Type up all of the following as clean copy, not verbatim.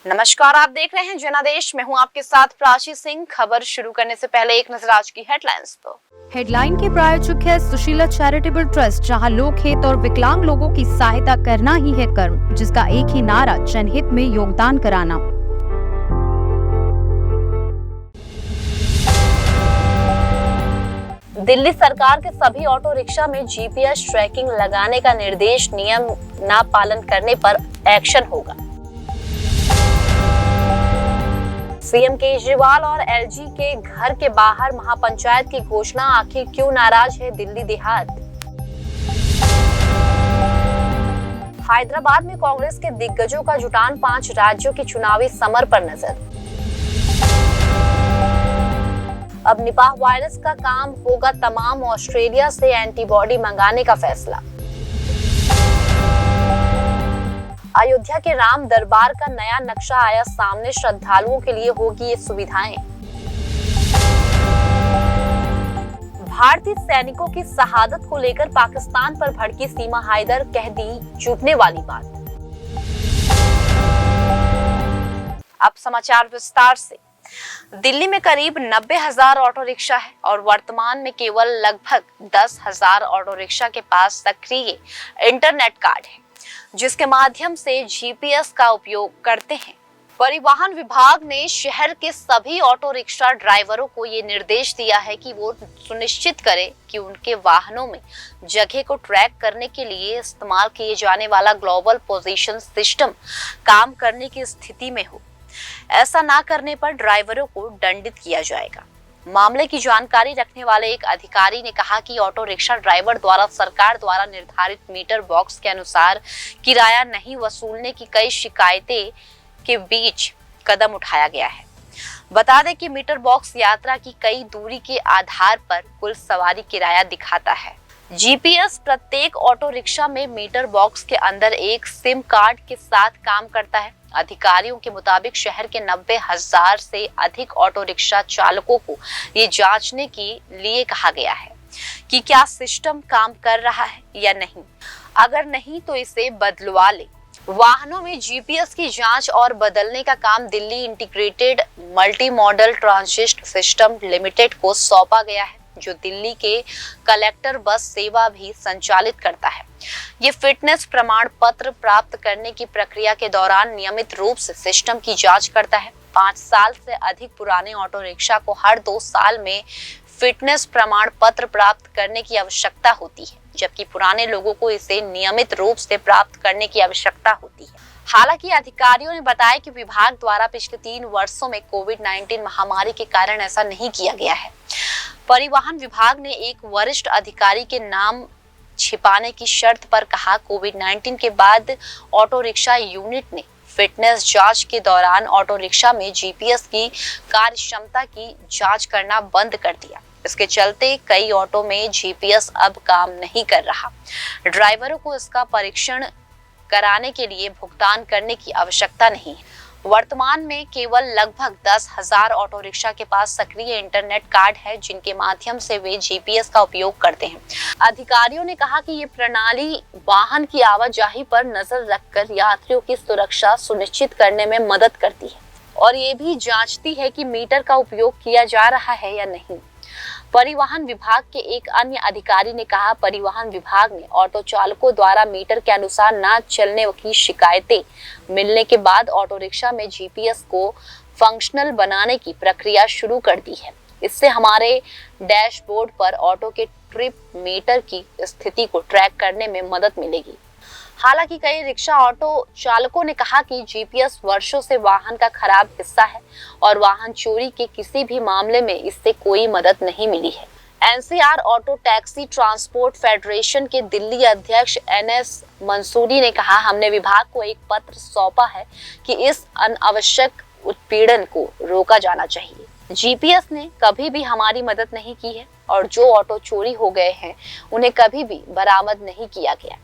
नमस्कार, आप देख रहे हैं जनादेश। मैं हूं आपके साथ प्राची सिंह। खबर शुरू करने से पहले एक नजर आज की हेडलाइंस पर। हेडलाइन के प्रायोजक है सुशीला चैरिटेबल ट्रस्ट, जहां लोक हित और विकलांग लोगों की सहायता करना ही है कर्म, जिसका एक ही नारा जनहित में योगदान कराना। दिल्ली सरकार के सभी ऑटो रिक्शा में जीपीएस ट्रैकिंग लगाने का निर्देश, नियम न पालन करने पर एक्शन होगा। सीएम केजरीवाल और एलजी के घर के बाहर महापंचायत की घोषणा, आखिर क्यों नाराज है दिल्ली देहात। हैदराबाद में कांग्रेस के दिग्गजों का जुटान, 5 राज्यों के चुनावी समर पर नजर। अब निपाह वायरस का काम होगा तमाम, ऑस्ट्रेलिया से एंटीबॉडी मंगाने का फैसला। अयोध्या के राम दरबार का नया नक्शा आया सामने, श्रद्धालुओं के लिए होगी ये सुविधाएं। भारतीय सैनिकों की शहादत को लेकर पाकिस्तान पर भड़की सीमा हैदर, कह दी चूकने वाली बात। अब समाचार विस्तार से। दिल्ली में करीब 90,000 ऑटो रिक्शा है और वर्तमान में केवल लगभग 10,000 ऑटो रिक्शा के पास सक्रिय इंटरनेट कार्ड है, जिसके माध्यम से जीपीएस का उपयोग करते हैं। परिवहन विभाग ने शहर के सभी ऑटो रिक्शा ड्राइवरों को ये निर्देश दिया है कि वो सुनिश्चित करें कि उनके वाहनों में जगह को ट्रैक करने के लिए इस्तेमाल किए जाने वाला ग्लोबल पोजीशन सिस्टम काम करने की स्थिति में हो। ऐसा ना करने पर ड्राइवरों को दंडित किया जाएगा। मामले की जानकारी रखने वाले एक अधिकारी ने कहा कि ऑटो रिक्शा ड्राइवर द्वारा सरकार द्वारा निर्धारित मीटर बॉक्स के अनुसार किराया नहीं वसूलने की कई शिकायतें के बीच कदम उठाया गया है। बता दें कि मीटर बॉक्स यात्रा की कई दूरी के आधार पर कुल सवारी किराया दिखाता है। जीपीएस प्रत्येक ऑटो रिक्शा में मीटर बॉक्स के अंदर एक सिम कार्ड के साथ काम करता है। अधिकारियों के मुताबिक शहर के 90,000 से अधिक ऑटो रिक्शा चालकों को ये जांचने के लिए कहा गया है कि क्या सिस्टम काम कर रहा है या नहीं। अगर नहीं तो इसे बदलवा ले। वाहनों में जीपीएस की जांच और बदलने का काम Delhi integrated multi modal transit system limited को सौंपा गया है, जो दिल्ली के कलेक्टर बस सेवा भी संचालित करता है। ये फिटनेस प्रमाण पत्र प्राप्त करने की प्रक्रिया के दौरान नियमित रूप से सिस्टम की जांच करता है। 5 साल से अधिक पुराने ऑटो रिक्शा को हर 2 साल में फिटनेस प्रमाण पत्र प्राप्त करने की आवश्यकता होती है, जबकि पुराने लोगों को इसे नियमित रूप से प्राप्त करने की आवश्यकता होती है। हालांकि अधिकारियों ने बताया कि विभाग द्वारा पिछले 3 वर्षों में कोविड-19 महामारी के कारण ऐसा नहीं किया गया है। परिवहन विभाग ने एक वरिष्ठ अधिकारी के नाम छिपाने की शर्त पर कहा, कोविड-19 के बाद ऑटो रिक्शा यूनिट ने फिटनेस जांच के दौरान ऑटो रिक्शा में जीपीएस की कार्य क्षमता की जांच करना बंद कर दिया। इसके चलते कई ऑटो में जीपीएस अब काम नहीं कर रहा। ड्राइवरों को इसका परीक्षण कराने के लिए भुगतान करने की आवश्यकता नहीं है। वर्तमान में केवल लगभग 10,000 ऑटो रिक्शा के पास सक्रिय इंटरनेट कार्ड है, जिनके माध्यम से वे जीपीएस का उपयोग करते हैं। अधिकारियों ने कहा कि ये प्रणाली वाहन की आवाजाही पर नजर रखकर यात्रियों की सुरक्षा सुनिश्चित करने में मदद करती है और ये भी जांचती है कि मीटर का उपयोग किया जा रहा है या नहीं। परिवहन विभाग के एक अन्य अधिकारी ने कहा, परिवहन विभाग ने ऑटो चालकों द्वारा मीटर के अनुसार न चलने की शिकायतें मिलने के बाद ऑटो रिक्शा में जीपीएस को फंक्शनल बनाने की प्रक्रिया शुरू कर दी है। इससे हमारे डैशबोर्ड पर ऑटो के ट्रिप मीटर की स्थिति को ट्रैक करने में मदद मिलेगी। हालांकि कई रिक्शा ऑटो चालकों ने कहा कि जीपीएस वर्षों से वाहन का खराब हिस्सा है और वाहन चोरी के किसी भी मामले में इससे कोई मदद नहीं मिली है। NCR auto taxi transport federation के दिल्ली अध्यक्ष एनएस मंसूरी ने कहा, हमने विभाग को एक पत्र सौंपा है कि इस अनावश्यक उत्पीड़न को रोका जाना चाहिए। जीपीएस ने कभी भी हमारी मदद नहीं की है और जो ऑटो चोरी हो गए हैं उन्हें कभी भी बरामद नहीं किया गया,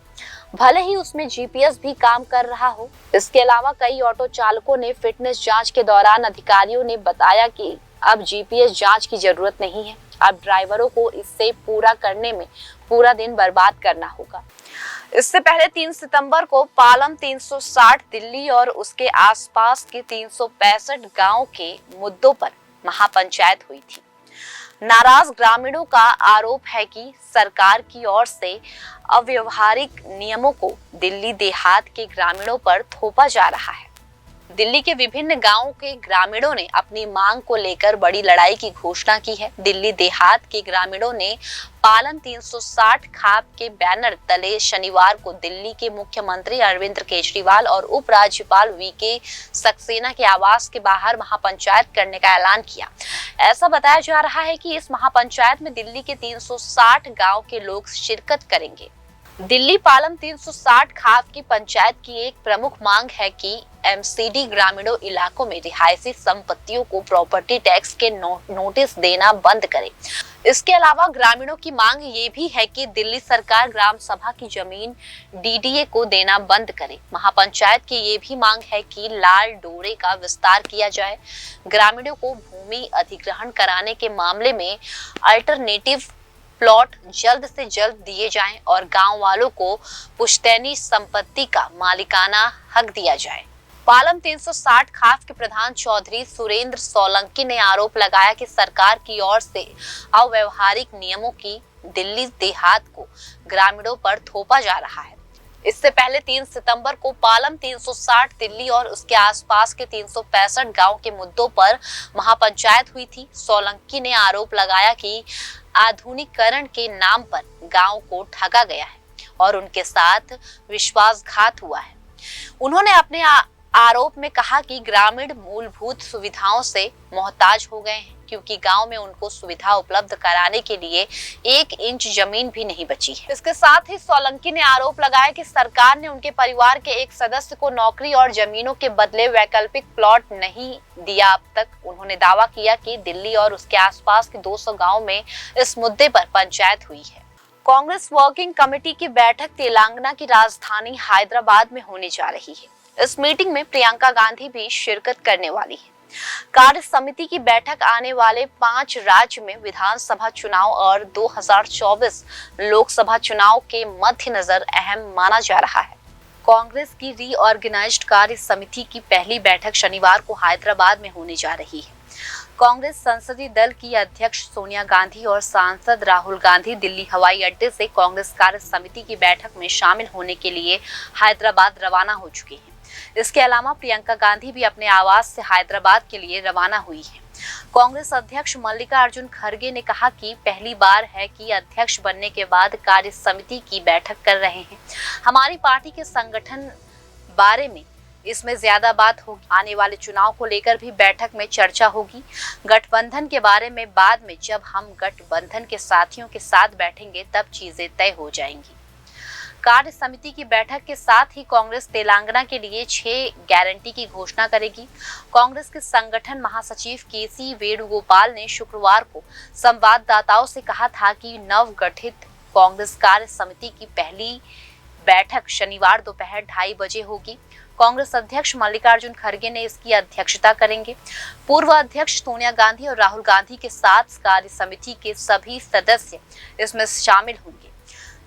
भले ही उसमें जीपीएस भी काम कर रहा हो। इसके अलावा कई ऑटो चालकों ने फिटनेस जांच के दौरान अधिकारियों ने बताया कि अब जीपीएस जांच की जरूरत नहीं है, अब ड्राइवरों को इससे पूरा करने में पूरा दिन बर्बाद करना होगा। इससे पहले 3 सितंबर को पालम 360 दिल्ली और उसके आसपास के 365 गांव के मुद्दों पर महापंचायत हुई थी। नाराज ग्रामीणों का आरोप है कि सरकार की ओर से अव्यवहारिक नियमों को दिल्ली देहात के ग्रामीणों पर थोपा जा रहा है। दिल्ली के विभिन्न गांवों के ग्रामीणों ने अपनी मांग को लेकर बड़ी लड़ाई की घोषणा की है। दिल्ली देहात के ग्रामीणों ने पालम 360 खाप के बैनर तले शनिवार को दिल्ली के मुख्यमंत्री अरविंद केजरीवाल और उपराज्यपाल वीके सक्सेना के आवास के बाहर महापंचायत करने का ऐलान किया। ऐसा बताया जा रहा है कि इस महापंचायत में दिल्ली के 360 गाँव के लोग शिरकत करेंगे। दिल्ली पालम 360 खाप की पंचायत की एक प्रमुख मांग है कि एमसीडी ग्रामीणों इलाकों में रिहायशी संपत्तियों को प्रॉपर्टी टैक्स के नोटिस देना बंद करे। इसके अलावा ग्रामीणों की मांग ये भी है कि दिल्ली सरकार ग्राम सभा की जमीन डीडीए को देना बंद करे। महापंचायत की ये भी मांग है कि लाल डोरे का विस्तार किया जाए। ग्रामीणों को भूमि अधिग्रहण कराने के मामले में अल्टरनेटिव प्लॉट जल्द से जल्द दिए जाएं और गांव वालों को पुश्तैनी संपत्ति का मालिकाना हक दिया जाए। पालम 360 खाप के प्रधान चौधरी सुरेंद्र सोलंकी ने आरोप लगाया कि सरकार की ओर से अव्यवहारिक नियमों की दिल्ली देहात को ग्रामीणों पर थोपा जा रहा है। इससे पहले 3 सितंबर को पालम 360 दिल्ली और उसके आसपास के 365 गांव के मुद्दों पर महापंचायत हुई थी। सोलंकी ने आरोप लगाया कि आधुनिकीकरण के नाम पर गांव को ठगा गया है और उनके साथ विश्वासघात हुआ है। उन्होंने अपने आरोप में कहा कि ग्रामीण मूलभूत सुविधाओं से मोहताज हो गए हैं क्योंकि गांव में उनको सुविधा उपलब्ध कराने के लिए 1 इंच जमीन भी नहीं बची है। इसके साथ ही सोलंकी ने आरोप लगाया कि सरकार ने उनके परिवार के एक सदस्य को नौकरी और जमीनों के बदले वैकल्पिक प्लॉट नहीं दिया अब तक। उन्होंने दावा किया कि दिल्ली और उसके आसपास के 200 गाँव में इस मुद्दे पर पंचायत हुई है। कांग्रेस वर्किंग कमेटी की बैठक तेलंगाना की राजधानी हैदराबाद में होने जा रही है। इस मीटिंग में प्रियंका गांधी भी शिरकत करने वाली है। कार्य समिति की बैठक आने वाले 5 राज्य में विधानसभा चुनाव और 2024 लोकसभा चुनाव के मद्देनजर अहम माना जा रहा है। कांग्रेस की रीऑर्गेनाइज्ड कार्य समिति की पहली बैठक शनिवार को हैदराबाद में होने जा रही है। कांग्रेस संसदीय दल की अध्यक्ष सोनिया गांधी और सांसद राहुल गांधी दिल्ली हवाई अड्डे से कांग्रेस कार्य समिति की बैठक में शामिल होने के लिए हैदराबाद रवाना हो चुके हैं। इसके अलावा प्रियंका गांधी भी अपने आवास से हैदराबाद के लिए रवाना हुई है। कांग्रेस अध्यक्ष मल्लिकार्जुन खड़गे ने कहा कि पहली बार है कि अध्यक्ष बनने के बाद कार्य समिति की बैठक कर रहे हैं। हमारी पार्टी के संगठन बारे में इसमें ज्यादा बात होगी। आने वाले चुनाव को लेकर भी बैठक में चर्चा होगी। गठबंधन के बारे में बाद में जब हम गठबंधन के साथियों के साथ बैठेंगे तब चीजें तय हो जाएंगी। कार्य समिति की बैठक के साथ ही कांग्रेस तेलंगाना के लिए 6 गारंटी की घोषणा करेगी। कांग्रेस के संगठन महासचिव केसी वेणुगोपाल ने शुक्रवार को संवाददाताओं से कहा था कि नवगठित कांग्रेस कार्य समिति की पहली बैठक शनिवार दोपहर 2:30 बजे होगी। कांग्रेस अध्यक्ष मल्लिकार्जुन खड़गे ने इसकी अध्यक्षता करेंगे। पूर्व अध्यक्ष सोनिया गांधी और राहुल गांधी के साथ कार्य समिति के सभी सदस्य इसमें शामिल होंगे।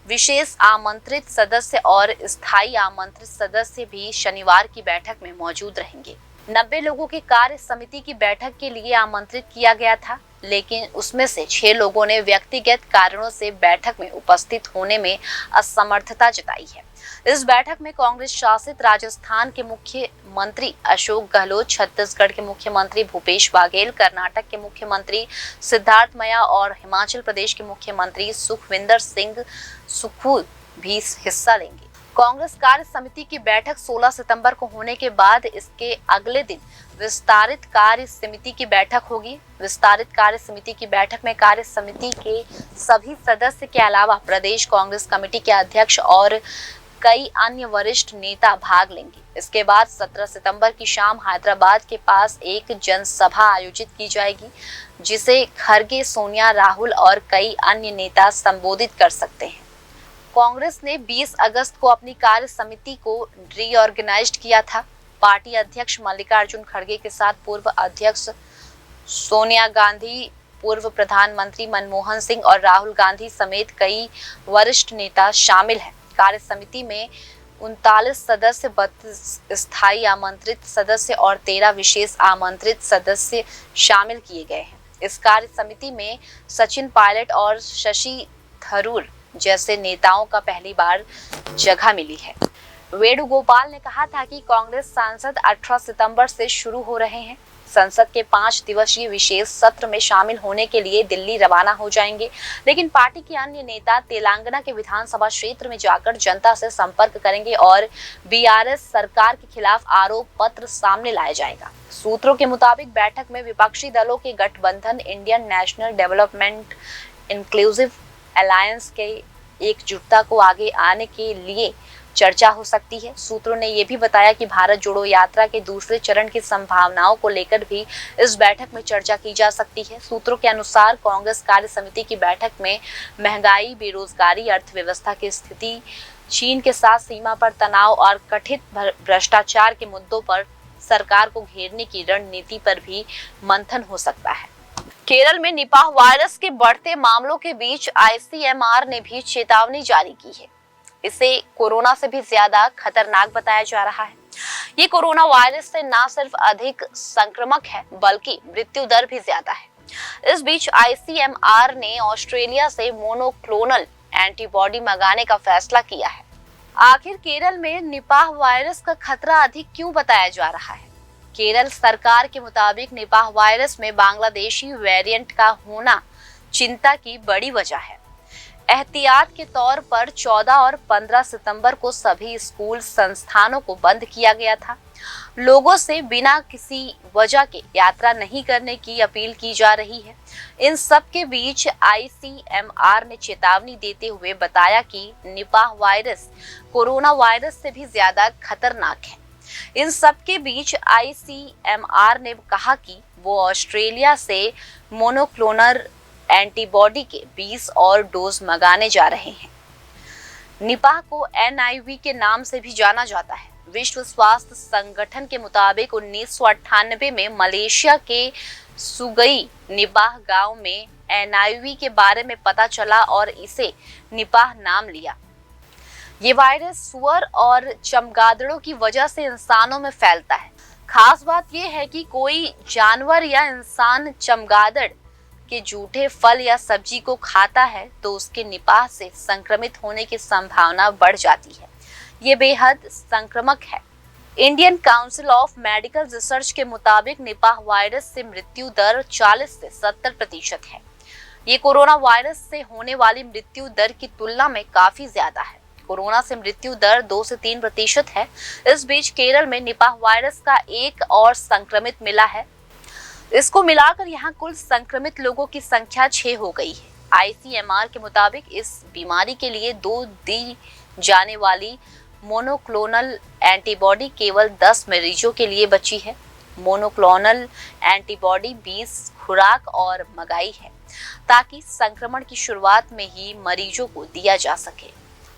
विशेष आमंत्रित सदस्य और स्थायी आमंत्रित सदस्य भी शनिवार की बैठक में मौजूद रहेंगे। 90 लोगों की कार्य समिति की बैठक के लिए आमंत्रित किया गया था, लेकिन उसमें से 6 लोगों ने व्यक्तिगत कारणों से बैठक में उपस्थित होने में असमर्थता जताई है। इस बैठक में कांग्रेस शासित राजस्थान के मुख्यमंत्री अशोक गहलोत, छत्तीसगढ़ के मुख्यमंत्री भूपेश बघेल, कर्नाटक के मुख्यमंत्री सिद्धार्थ मया और हिमाचल प्रदेश के मुख्यमंत्री सुखविंदर सिंह सुक्खू भी हिस्सा लेंगे। कांग्रेस कार्य समिति की बैठक 16 सितंबर को होने के बाद इसके अगले दिन विस्तारित कार्य समिति की बैठक होगी। विस्तारित कार्य समिति की बैठक में कार्य समिति के सभी सदस्य के अलावा प्रदेश कांग्रेस कमेटी के अध्यक्ष और कई अन्य वरिष्ठ नेता भाग लेंगे। इसके बाद 17 सितंबर की शाम हैदराबाद के पास एक जनसभा आयोजित की जाएगी, जिसे खड़गे, सोनिया, राहुल और कई अन्य नेता संबोधित कर सकते हैं। कांग्रेस ने 20 अगस्त को अपनी कार्य समिति को रीऑर्गेनाइज्ड किया था। पार्टी अध्यक्ष मल्लिकार्जुन खड़गे के साथ पूर्व अध्यक्ष सोनिया गांधी, पूर्व प्रधानमंत्री मनमोहन सिंह और राहुल गांधी समेत कई वरिष्ठ नेता शामिल हैं। कार्य समिति में 39 सदस्य, 32 स्थायी आमंत्रित सदस्य और 13 विशेष आमंत्रित सदस्य शामिल किए गए हैं। इस कार्य समिति में सचिन पायलट और शशि थरूर जैसे नेताओं का पहली बार जगह मिली है। वेणुगोपाल ने कहा था कि कांग्रेस सांसद 18 सितंबर से शुरू हो रहे हैं। संसद के 5 दिवसीय विशेष सत्र में शामिल होने के लिए दिल्ली रवाना हो जाएंगे, लेकिन पार्टी के अन्य नेता तेलंगाना के विधानसभा क्षेत्र में जाकर जनता से संपर्क करेंगे और बीआरएस सरकार के खिलाफ आरोप पत्र सामने लाया जाएगा। सूत्रों के मुताबिक बैठक में विपक्षी दलों के गठबंधन Indian national development inclusive alliance के एकजुटता को आगे आने के लिए चर्चा हो सकती है। सूत्रों ने यह भी बताया कि भारत जोड़ो यात्रा के दूसरे चरण की संभावनाओं को लेकर भी इस बैठक में चर्चा की जा सकती है। सूत्रों के अनुसार कांग्रेस कार्य समिति की बैठक में महंगाई, बेरोजगारी, अर्थव्यवस्था की स्थिति, चीन के साथ सीमा पर तनाव और कथित भ्रष्टाचार के मुद्दों पर सरकार को घेरने की रणनीति पर भी मंथन हो सकता है। केरल में निपाह वायरस के बढ़ते मामलों के बीच आईसीएमआर ने भी चेतावनी जारी की है। इसे कोरोना से भी ज्यादा खतरनाक बताया जा रहा है। ये कोरोना वायरस से न सिर्फ अधिक संक्रामक है बल्कि मृत्यु दर भी ज्यादा है। इस बीच आईसीएमआर ने ऑस्ट्रेलिया से मोनोक्लोनल एंटीबॉडी मंगाने का फैसला किया है। आखिर केरल में निपाह वायरस का खतरा अधिक क्यों बताया जा रहा है? केरल सरकार के मुताबिक निपाह वायरस में बांग्लादेशी वेरिएंट का होना चिंता की बड़ी वजह है। एहतियात के तौर पर 14 और 15 सितंबर को सभी स्कूल संस्थानों को बंद किया गया था। लोगों से बिना किसी वजह के यात्रा नहीं करने की अपील की जा रही है। इन सब के बीच आईसीएमआर ने चेतावनी देते हुए बताया कि निपाह वायरस कोरोना वायरस से भी ज्यादा खतरनाक है। इन सब के बीच आईसीएमआर ने कहा कि वो ऑस्ट्रेलिया से मोनोक्लोनल एंटीबॉडी के 20 और डोज मंगाने जा रहे हैं। निपाह को एनआईवी के नाम से भी जाना जाता है। विश्व स्वास्थ्य संगठन के मुताबिक 1998 में मलेशिया के सुगई निपाह गांव में एनआईवी के बारे में पता चला और इसे निपाह नाम लिया। ये वायरस सुअर और चमगादड़ों की वजह से इंसानों में फैलता है। खास बात यह है कि कोई जानवर या इंसान चमगादड़ के जूठे फल या सब्जी को खाता है तो उसके निपाह से संक्रमित होने की संभावना बढ़ जाती है। ये बेहद संक्रामक है। Indian council of medical research के मुताबिक निपाह वायरस से मृत्यु दर 40 से 70% है। ये कोरोना वायरस से होने वाली मृत्यु दर की तुलना में काफी ज्यादा है। कोरोना से मृत्यु दर 2 से 3% है। इस बीच केरल में निपाह वायरस का एक और संक्रमित मिला है। इसको मिलाकर यहाँ कुल संक्रमित लोगों की संख्या 6 हो गई है। आईसीएमआर के मुताबिक इस बीमारी के लिए दी जाने वाली मोनोक्लोनल एंटीबॉडी केवल 10 मरीजों के लिए बची है। मोनोक्लोनल एंटीबॉडी 20 खुराक और मंगाई है ताकि संक्रमण की शुरुआत में ही मरीजों को दिया जा सके।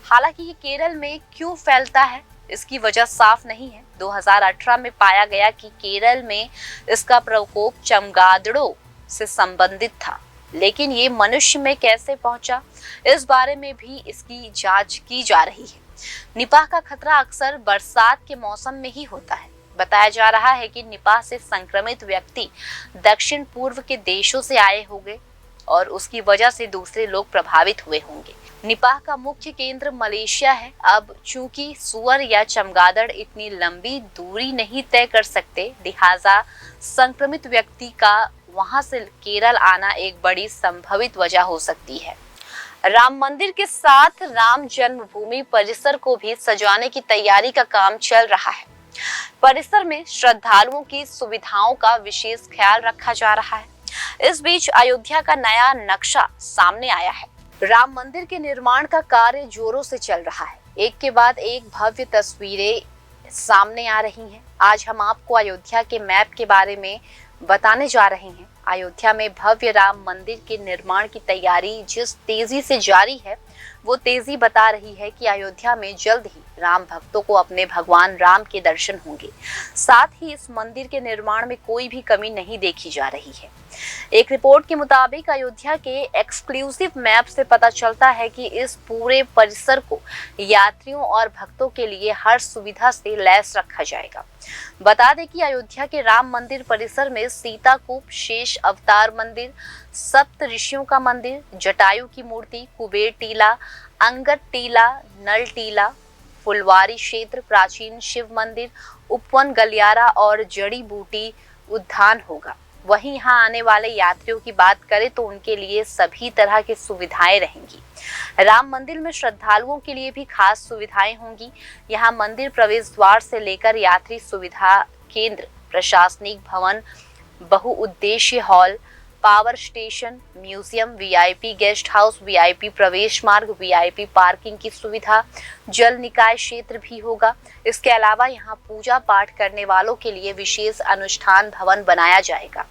हालांकि ये केरल में क्यों फैलता है इसकी वजह साफ नहीं है। 2018 में पाया गया कि केरल में इसका प्रकोप चमगादड़ों से संबंधित था, लेकिन ये मनुष्य में कैसे पहुंचा इस बारे में भी इसकी जांच की जा रही है। निपाह का खतरा अक्सर बरसात के मौसम में ही होता है। बताया जा रहा है कि निपाह से संक्रमित व्यक्ति दक्षिण पूर्व के देशों से आए होंगे और उसकी वजह से दूसरे लोग प्रभावित हुए होंगे। निपाह का मुख्य केंद्र मलेशिया है। अब चूंकि सुअर या चमगादड़ इतनी लंबी दूरी नहीं तय कर सकते, लिहाजा संक्रमित व्यक्ति का वहां से केरल आना एक बड़ी संभावित वजह हो सकती है। राम मंदिर के साथ राम जन्मभूमि परिसर को भी सजाने की तैयारी का काम चल रहा है। परिसर में श्रद्धालुओं की सुविधाओं का विशेष ख्याल रखा जा रहा है। इस बीच अयोध्या का नया नक्शा सामने आया है। राम मंदिर के निर्माण का कार्य जोरों से चल रहा है। एक के बाद एक भव्य तस्वीरें सामने आ रही हैं। आज हम आपको अयोध्या के मैप के बारे में बताने जा रहे हैं। अयोध्या में भव्य राम मंदिर के निर्माण की तैयारी जिस तेजी से जारी है वो तेजी बता रही है कि अयोध्या में जल्द ही राम भक्तों को अपने भगवान राम के दर्शन होंगे। साथ ही इस मंदिर के निर्माण में कोई भी कमी नहीं देखी जा रही है। एक रिपोर्ट के मुताबिक अयोध्या के एक्सक्लूसिव मैप से पता चलता है कि इस पूरे परिसर को यात्रियों और भक्तों के लिए हर सुविधा से लैस रखा जाएगा। बता दें कि अयोध्या के राम मंदिर परिसर में सीता कूप, शेष अवतार मंदिर, सप्त ऋषियों का मंदिर, जटायु की मूर्ति, कुबेर टीला, अंगद टीला, नल टीला, फुलवारी क्षेत्र, प्राचीन शिव मंदिर, उपवन गलियारा और जड़ी बूटी उद्यान होगा। वहीं यहाँ आने वाले यात्रियों की बात करें तो उनके लिए सभी तरह की सुविधाएं रहेंगी। राम मंदिर में श्रद्धालुओं के लिए भी खास सुविधाएं होंगी। यहाँ मंदिर प्रवेश द्वार से लेकर यात्री सुविधा केंद्र, प्रशासनिक भवन, बहुउद्देशीय hall, power station, museum, VIP guest house, VIP प्रवेश मार्ग, वीआईपी पार्किंग की सुविधा, जल निकाय क्षेत्र भी होगा। इसके अलावा यहाँ पूजा पाठ करने वालों के लिए विशेष अनुष्ठान भवन बनाया जाएगा।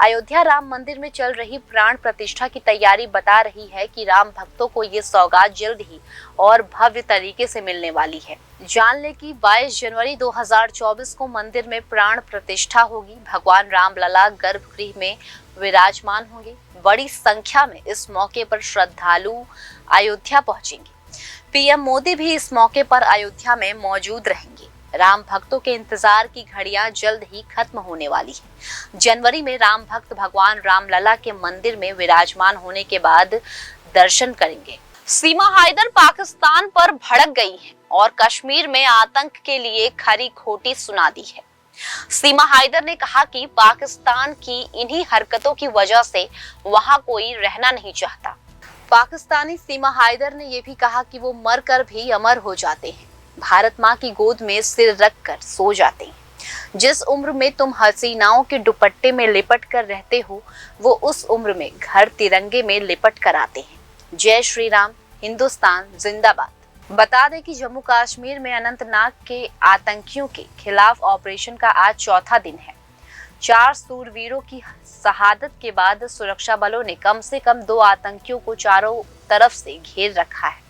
अयोध्या राम मंदिर में चल रही प्राण प्रतिष्ठा की तैयारी बता रही है कि राम भक्तों को ये सौगात जल्द ही और भव्य तरीके से मिलने वाली है। जान ले कि 22 जनवरी 2024 को मंदिर में प्राण प्रतिष्ठा होगी। भगवान राम लला गर्भगृह में विराजमान होंगे। बड़ी संख्या में इस मौके पर श्रद्धालु अयोध्या पहुंचेंगे। पीएम मोदी भी इस मौके पर अयोध्या में मौजूद रहेंगे। राम भक्तों के इंतजार की घड़ियां जल्द ही खत्म होने वाली है। जनवरी में राम भक्त भगवान राम लला के मंदिर में विराजमान होने के बाद दर्शन करेंगे। सीमा हैदर पाकिस्तान पर भड़क गई है और कश्मीर में आतंक के लिए खरी खोटी सुना दी है। सीमा हैदर ने कहा कि पाकिस्तान की इन्हीं हरकतों की वजह से वहां कोई रहना नहीं चाहता। पाकिस्तानी सीमा हैदर ने यह भी कहा कि वो मरकर भी अमर हो जाते हैं, भारत माँ की गोद में सिर रखकर सो जाते हैं। जिस उम्र में तुम हसीनाओं के दुपट्टे में लिपट कर रहते हो, वो उस उम्र में घर तिरंगे में लिपट कर आते हैं। जय श्री राम, हिंदुस्तान जिंदाबाद। बता दें कि जम्मू कश्मीर में अनंतनाग के आतंकियों के खिलाफ ऑपरेशन का आज चौथा दिन है। 4 सूरवीरों की शहादत के बाद सुरक्षा बलों ने कम से कम 2 आतंकियों को चारों तरफ से घेर रखा है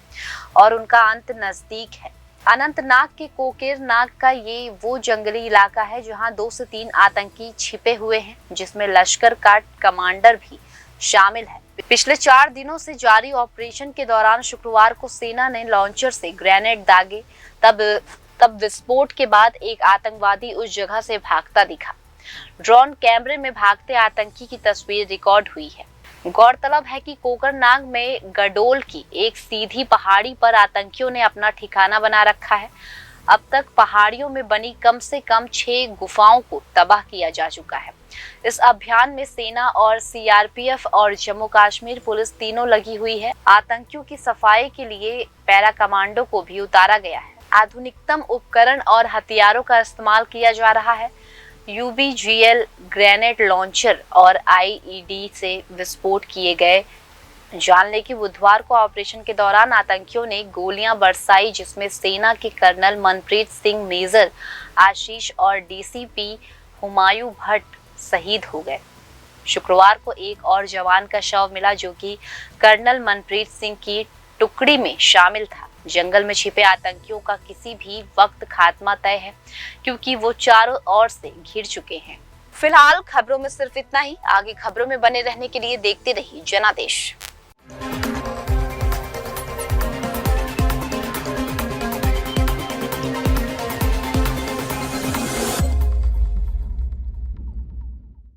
और उनका अंत नजदीक है। अनंतनाग के कोकेरनाग का ये वो जंगली इलाका है जहां 2 से 3 आतंकी छिपे हुए हैं, जिसमें लश्कर का कमांडर भी शामिल है। पिछले 4 दिनों से जारी ऑपरेशन के दौरान शुक्रवार को सेना ने लॉन्चर से ग्रेनेड दागे। तब विस्फोट के बाद एक आतंकवादी उस जगह से भागता दिखा। ड्रोन कैमरे में भागते आतंकी की तस्वीर रिकॉर्ड हुई है। गौरतलब है कि कोकरनाग में गडोल की एक सीधी पहाड़ी पर आतंकियों ने अपना ठिकाना बना रखा है। अब तक पहाड़ियों में बनी कम से कम 6 गुफाओं को तबाह किया जा चुका है। इस अभियान में सेना और सीआरपीएफ और जम्मू कश्मीर पुलिस तीनों लगी हुई है। आतंकियों की सफाई के लिए पैरा कमांडो को भी उतारा गया है। आधुनिकतम उपकरण और हथियारों का इस्तेमाल किया जा रहा है। यूबीजीएल ग्रेनेड लॉन्चर और आईईडी से विस्फोट किए गए। जान लें कि बुधवार को ऑपरेशन के दौरान आतंकियों ने गोलियां बरसाई, जिसमें सेना के कर्नल मनप्रीत सिंह, मेजर आशीष और डीसीपी हुमायूं भट्ट शहीद हो गए। शुक्रवार को एक और जवान का शव मिला जो कि कर्नल मनप्रीत सिंह की टुकड़ी में शामिल था। जंगल में छिपे आतंकियों का किसी भी वक्त खात्मा तय है, क्योंकि वो चारों ओर से घिर चुके हैं। फिलहाल खबरों में सिर्फ इतना ही। आगे खबरों में बने रहने के लिए देखते रहिए जनादेश।